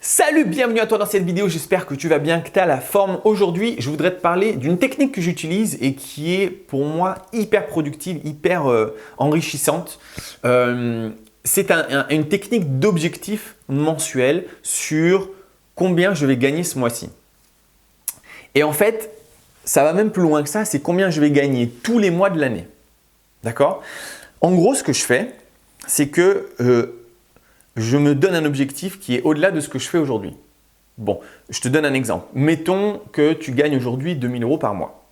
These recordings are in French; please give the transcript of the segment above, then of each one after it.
Salut, bienvenue à toi dans cette vidéo, j'espère que tu vas bien, que tu as la forme. Aujourd'hui, je voudrais te parler d'une technique que j'utilise et qui est pour moi hyper productive, hyper enrichissante. C'est une technique d'objectif mensuel sur combien je vais gagner ce mois-ci. Et en fait, ça va même plus loin que ça, c'est combien je vais gagner tous les mois de l'année. D'accord? En gros, ce que je fais, c'est que je me donne un objectif qui est au-delà de ce que je fais aujourd'hui. Bon, je te donne un exemple. Mettons que tu gagnes aujourd'hui 2 000 € par mois.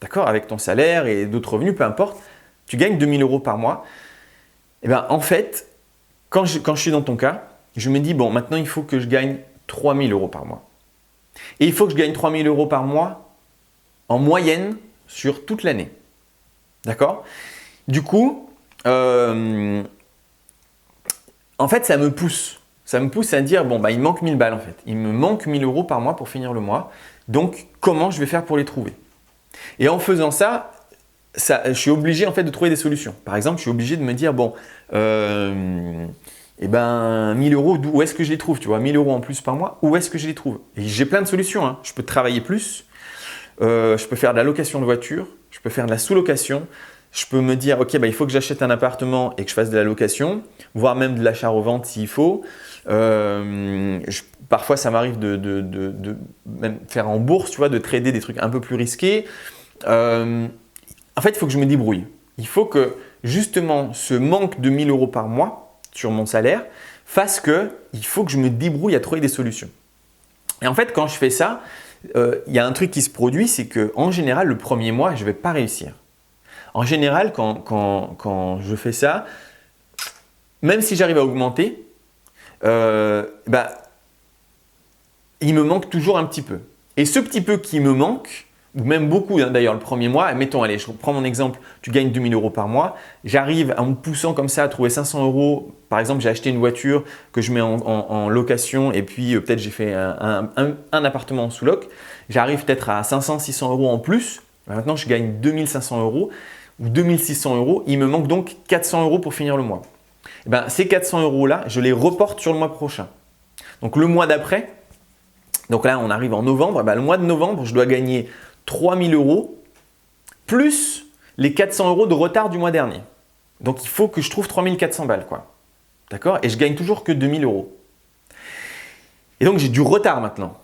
D'accord? Avec ton salaire et d'autres revenus, peu importe, tu gagnes 2 000 € par mois. Et bien, en fait, quand je suis dans ton cas, je me dis, bon, maintenant, il faut que je gagne 3 000 € par mois. Et il faut que je gagne 3 000 € par mois en moyenne sur toute l'année. D'accord? Du coup, en fait, ça me pousse. Ça me pousse à dire, bon, bah, il me manque 1000 balles en fait. Il me manque 1000 € par mois pour finir le mois. Donc, comment je vais faire pour les trouver? Et en faisant ça, je suis obligé en fait de trouver des solutions. Par exemple, je suis obligé de me dire, bon, 1000 €, où est-ce que je les trouve? Tu vois, 1000 € en plus par mois, où est-ce que je les trouve? Et j'ai plein de solutions, hein. Je peux travailler plus, je peux faire de la location de voiture, je peux faire de la sous-location. Je peux me dire, ok, bah, il faut que j'achète un appartement et que je fasse de la location, voire même de l'achat-revente s'il faut. Parfois, ça m'arrive de même faire en bourse, tu vois, de trader des trucs un peu plus risqués. En fait, il faut que je me débrouille. Il faut que justement ce manque de 1000 € par mois sur mon salaire fasse qu'il faut que je me débrouille à trouver des solutions. Et en fait, quand je fais ça, il y a un truc qui se produit, c'est qu'en général, le premier mois, je ne vais pas réussir. En général, quand je fais ça, même si j'arrive à augmenter, il me manque toujours un petit peu. Et ce petit peu qui me manque, ou même beaucoup d'ailleurs le premier mois, mettons, allez, je prends mon exemple, tu gagnes 2 000 € par mois, j'arrive en me poussant comme ça à trouver 500 €. Par exemple, j'ai acheté une voiture que je mets en location et puis peut-être j'ai fait un appartement en sous-loc. J'arrive peut-être à 500-600 € en plus. Maintenant, je gagne 2500 € ou 2600 €. Il me manque donc 400 € pour finir le mois. Et ben, ces 400 € là, je les reporte sur le mois prochain. Donc le mois d'après, donc là on arrive en novembre, le mois de novembre, je dois gagner 3 000 € plus les 400 € de retard du mois dernier. Donc il faut que je trouve 3 400 balles, quoi. D'accord? Et je gagne toujours que 2 000 €. Et donc j'ai du retard maintenant.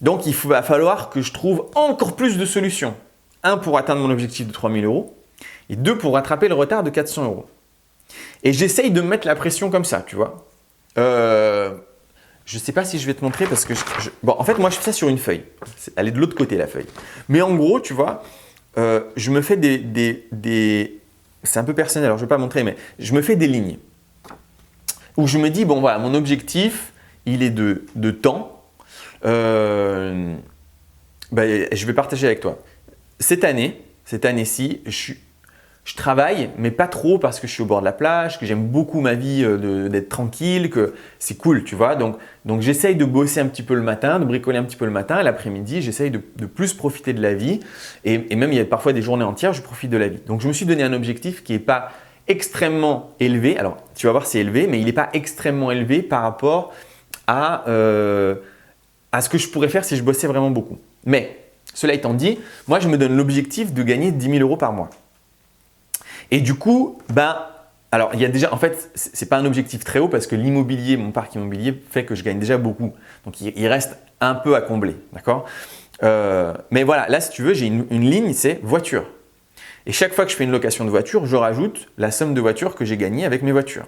Donc va falloir que je trouve encore plus de solutions. Un, pour atteindre mon objectif de 3 000 € et deux, pour rattraper le retard de 400 €. Et j'essaye de me mettre la pression comme ça, tu vois. Je ne sais pas si je vais te montrer parce que… Bon, en fait, moi, je fais ça sur une feuille. Elle est de l'autre côté, la feuille. Mais en gros, tu vois, je me fais des… C'est un peu personnel, alors je ne vais pas montrer, mais je me fais des lignes. Où je me dis, bon, voilà, mon objectif, il est de temps. Je vais partager avec toi. Cette année-ci, je travaille, mais pas trop parce que je suis au bord de la plage, que j'aime beaucoup ma vie d'être tranquille, que c'est cool, tu vois. Donc j'essaye de bosser un petit peu le matin, de bricoler un petit peu le matin. Et l'après-midi, j'essaye de plus profiter de la vie. Et même, il y a parfois des journées entières, je profite de la vie. Donc, je me suis donné un objectif qui n'est pas extrêmement élevé. Alors, tu vas voir, c'est élevé, mais il n'est pas extrêmement élevé par rapport à ce que je pourrais faire si je bossais vraiment beaucoup. Mais, cela étant dit, moi, je me donne l'objectif de gagner 10 000 € par mois. Et du coup, alors il y a déjà, en fait, c'est pas un objectif très haut parce que l'immobilier, mon parc immobilier fait que je gagne déjà beaucoup. Donc il reste un peu à combler, d'accord? Mais voilà, là si tu veux, j'ai une ligne, c'est voiture. Et chaque fois que je fais une location de voiture, je rajoute la somme de voitures que j'ai gagnée avec mes voitures.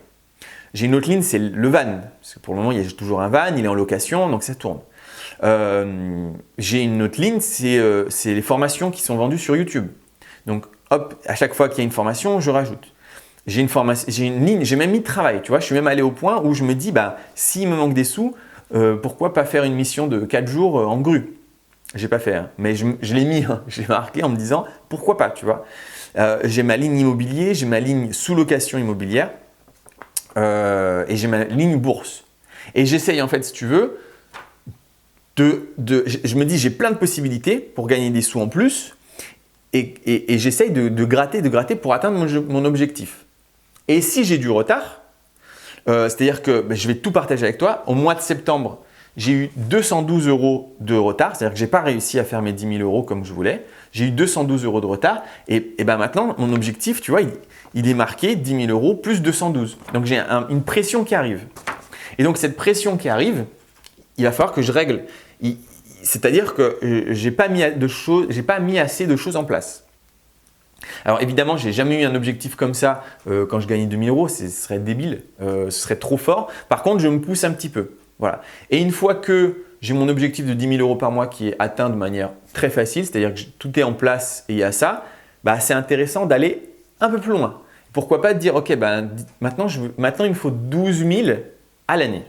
J'ai une autre ligne, c'est le van. Parce que pour le moment, il y a toujours un van, il est en location, donc ça tourne. J'ai une autre ligne, c'est les formations qui sont vendues sur YouTube. Donc, hop, à chaque fois qu'il y a une formation, je rajoute. J'ai une ligne, j'ai même mis de travail, tu vois. Je suis même allé au point où je me dis, s'il me manque des sous, pourquoi pas faire une mission de 4 jours en grue? J'ai pas fait, hein, mais je l'ai mis, hein, je l'ai marqué en me disant, pourquoi pas, tu vois. J'ai ma ligne immobilier, j'ai ma ligne sous-location immobilière et j'ai ma ligne bourse. Et j'essaye en fait, si tu veux, je me dis, j'ai plein de possibilités pour gagner des sous en plus. Et j'essaye de gratter pour atteindre mon objectif. Et si j'ai du retard, c'est-à-dire que je vais tout partager avec toi. Au mois de septembre, j'ai eu 212 € de retard, c'est-à-dire que je n'ai pas réussi à faire mes 10 000 € comme je voulais. J'ai eu 212 € de retard et ben maintenant, mon objectif, tu vois, il est marqué 10 000 € plus 212. Donc, j'ai une pression qui arrive. Et donc, cette pression qui arrive, il va falloir que je règle. C'est-à-dire que je n'ai pas mis assez de choses en place. Alors évidemment, je n'ai jamais eu un objectif comme ça quand je gagnais 2 000 €, ce serait débile, ce serait trop fort. Par contre, je me pousse un petit peu. Voilà. Et une fois que j'ai mon objectif de 10 000 € par mois qui est atteint de manière très facile, c'est-à-dire que tout est en place et il y a ça, bah, c'est intéressant d'aller un peu plus loin. Pourquoi pas dire, ok, ben, maintenant il me faut 12 000 à l'année.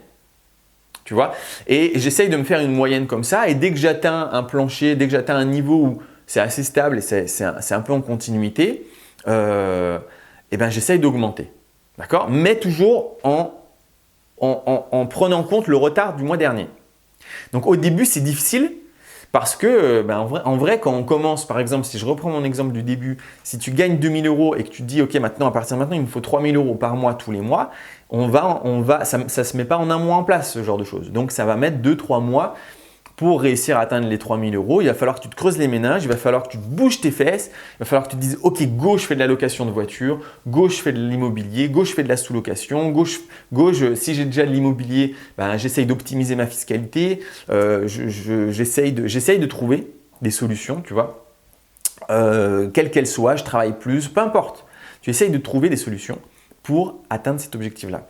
Tu vois? Et j'essaye de me faire une moyenne comme ça et dès que j'atteins un plancher, dès que j'atteins un niveau où c'est assez stable et c'est un peu en continuité, et ben, j'essaye d'augmenter. D'accord? Mais toujours en prenant en compte le retard du mois dernier. Donc au début, c'est difficile parce que ben, en vrai, quand on commence, par exemple, si je reprends mon exemple du début, si tu gagnes 2 000 € et que tu te dis, ok, maintenant, à partir de maintenant, il me faut 3 000 € par mois tous les mois, ça ne se met pas en un mois en place, ce genre de choses. Donc ça va mettre 2-3 mois pour réussir à atteindre les 3 000 €. Il va falloir que tu te creuses les méninges, il va falloir que tu te bouges tes fesses, il va falloir que tu te dises, ok, go, je fais de la location de voiture, go, je fais de l'immobilier, go, je fais de la sous-location, go, si j'ai déjà de l'immobilier, ben, j'essaye d'optimiser ma fiscalité, j'essaye de trouver des solutions, tu vois, quelles qu'elles soient, je travaille plus, peu importe. Tu essayes de trouver des solutions pour atteindre cet objectif-là.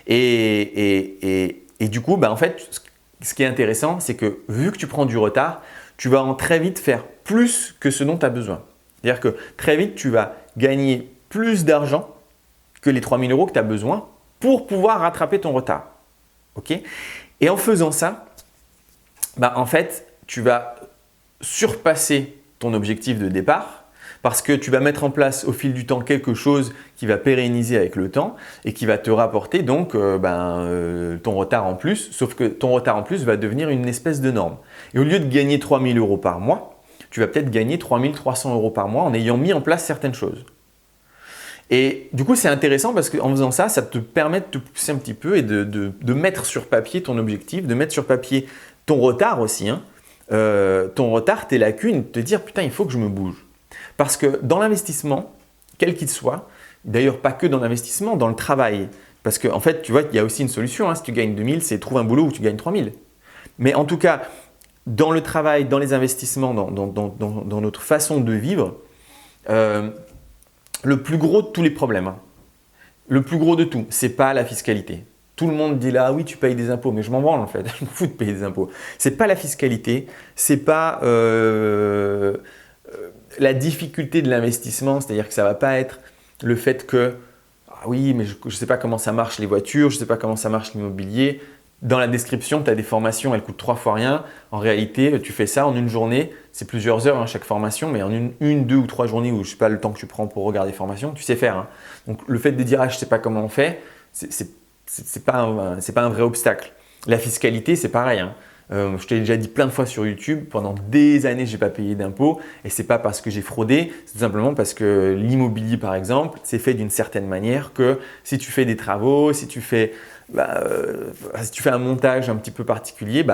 Et du coup, ben, en fait, ce qui est intéressant, c'est que vu que tu prends du retard, tu vas très vite faire plus que ce dont tu as besoin. C'est-à-dire que très vite, tu vas gagner plus d'argent que les 3 000 € que tu as besoin pour pouvoir rattraper ton retard. Okay? Et en faisant ça, bah, en fait, tu vas surpasser ton objectif de départ parce que tu vas mettre en place au fil du temps quelque chose qui va pérenniser avec le temps et qui va te rapporter donc ton retard en plus, sauf que ton retard en plus va devenir une espèce de norme. Et au lieu de gagner 3 000 € par mois, tu vas peut-être gagner 3 300 € par mois en ayant mis en place certaines choses. Et du coup, c'est intéressant parce qu'en faisant ça, ça te permet de te pousser un petit peu et de mettre sur papier ton objectif, de mettre sur papier ton retard aussi, hein. Ton retard, tes lacunes, te dire putain, il faut que je me bouge. Parce que dans l'investissement, quel qu'il soit, d'ailleurs pas que dans l'investissement, dans le travail, parce qu'en fait, tu vois, il y a aussi une solution, hein, si tu gagnes 2 000, c'est trouve un boulot où tu gagnes 3 000. Mais en tout cas, dans le travail, dans les investissements, dans notre façon de vivre, le plus gros de tous les problèmes, hein, le plus gros de tout, c'est pas la fiscalité. Tout le monde dit là, oui, tu payes des impôts, mais je m'en branle en fait, je m'en fous de payer des impôts. C'est pas la fiscalité, c'est pas la difficulté de l'investissement, c'est-à-dire que ça va pas être le fait que ah oui, mais je ne sais pas comment ça marche les voitures, je ne sais pas comment ça marche l'immobilier. Dans la description, tu as des formations, elles coûtent 3 fois rien. En réalité, tu fais ça en une journée, c'est plusieurs heures hein, chaque formation, mais en une, 2 ou 3 journées où je ne sais pas le temps que tu prends pour regarder les formations, tu sais faire. Hein. Donc le fait de dire ah, je ne sais pas comment on fait, c'est pas un vrai obstacle. La fiscalité, c'est pareil. Hein. Je t'ai déjà dit plein de fois sur YouTube, pendant des années, je n'ai pas payé d'impôts et ce n'est pas parce que j'ai fraudé, c'est tout simplement parce que l'immobilier, par exemple, c'est fait d'une certaine manière que si tu fais des travaux, si tu fais un montage un petit peu particulier,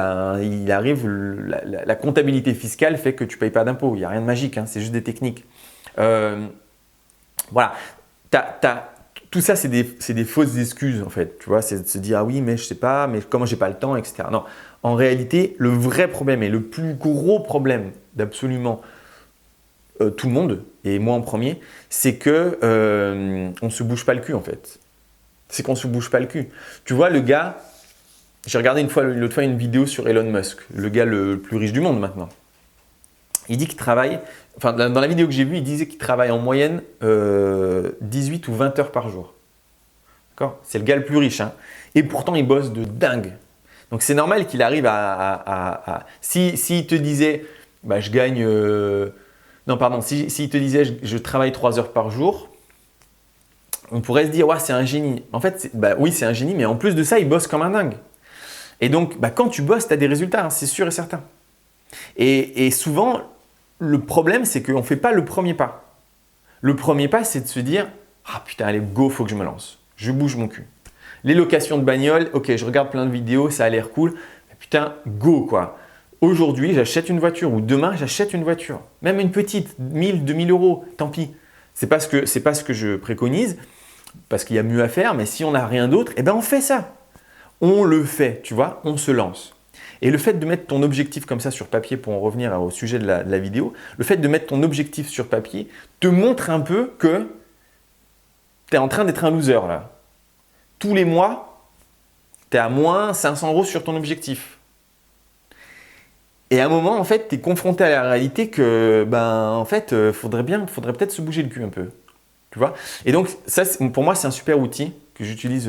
il arrive, la comptabilité fiscale fait que tu ne payes pas d'impôts. Il n'y a rien de magique, hein, c'est juste des techniques. Voilà. Tout ça, c'est des fausses excuses en fait. Tu vois, c'est de se dire ah oui, mais je ne sais pas, mais comment j'ai pas le temps, etc. Non. En réalité, le vrai problème et le plus gros problème d'absolument tout le monde, et moi en premier, c'est que on ne se bouge pas le cul en fait. C'est qu'on ne se bouge pas le cul. Tu vois, le gars, j'ai regardé l'autre fois une vidéo sur Elon Musk, le gars le plus riche du monde maintenant. Il dit qu'il travaille, enfin dans la vidéo que j'ai vue, il disait qu'il travaille en moyenne 18 ou 20 heures par jour. D'accord ? C'est le gars le plus riche, hein. Et pourtant il bosse de dingue. Donc c'est normal qu'il arrive s'il te disait, je gagne… non pardon, s'il te disait je travaille 3 heures par jour, on pourrait se dire ouais, c'est un génie. En fait, oui c'est un génie, mais en plus de ça, il bosse comme un dingue. Et donc quand tu bosses, tu as des résultats, hein, c'est sûr et certain. Et souvent, le problème, c'est qu'on ne fait pas le premier pas. Le premier pas, c'est de se dire ah putain, allez, go, faut que je me lance. Je bouge mon cul. Les locations de bagnole, ok, je regarde plein de vidéos, ça a l'air cool. Mais putain, go quoi. Aujourd'hui, j'achète une voiture ou demain, j'achète une voiture. Même une petite, 1000, 2000 euros, tant pis. C'est pas ce que je préconise parce qu'il y a mieux à faire, mais si on n'a rien d'autre, eh ben on fait ça. On le fait, tu vois, on se lance. Et le fait de mettre ton objectif comme ça sur papier, pour en revenir au sujet de la vidéo, le fait de mettre ton objectif sur papier te montre un peu que tu es en train d'être un loser là. Tous les mois, tu es à moins 500 euros sur ton objectif. Et à un moment, en fait, tu es confronté à la réalité que, en fait, faudrait peut-être se bouger le cul un peu. Tu vois? Et donc, ça, pour moi, c'est un super outil que j'utilise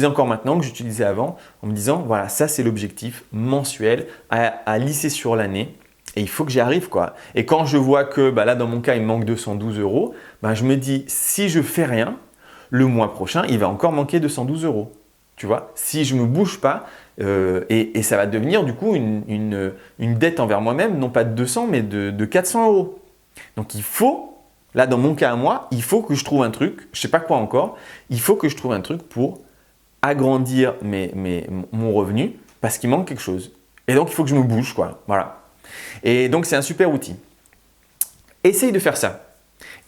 encore maintenant, que j'utilisais avant, en me disant, voilà, ça, c'est l'objectif mensuel à lisser sur l'année. Et il faut que j'y arrive, quoi. Et quand je vois que, là, dans mon cas, il me manque 212 euros, je me dis, si je fais rien, le mois prochain, il va encore manquer 212 euros. Tu vois? Si je ne me bouge pas, et ça va devenir du coup une dette envers moi-même, non pas de 200, mais de 400 euros. Donc il faut, là dans mon cas à moi, il faut que je trouve un truc, je ne sais pas quoi encore, il faut que je trouve un truc pour agrandir mon revenu parce qu'il manque quelque chose. Et donc il faut que je me bouge, quoi. Voilà. Et donc c'est un super outil. Essaye de faire ça.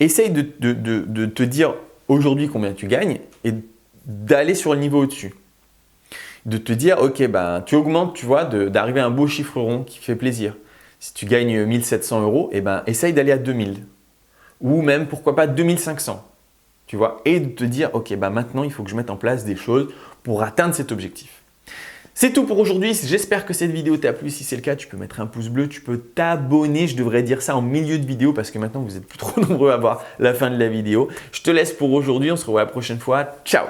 Essaye de te dire aujourd'hui combien tu gagnes et d'aller sur le niveau au-dessus. De te dire, ok, tu augmentes, tu vois, d'arriver à un beau chiffre rond qui fait plaisir. Si tu gagnes 1700 euros, essaye d'aller à 2000. Ou même, pourquoi pas, 2500. Tu vois, et de te dire, ok, maintenant, il faut que je mette en place des choses pour atteindre cet objectif. C'est tout pour aujourd'hui. J'espère que cette vidéo t'a plu. Si c'est le cas, tu peux mettre un pouce bleu, tu peux t'abonner. Je devrais dire ça en milieu de vidéo parce que maintenant, vous êtes plus trop nombreux à voir la fin de la vidéo. Je te laisse pour aujourd'hui. On se revoit la prochaine fois. Ciao!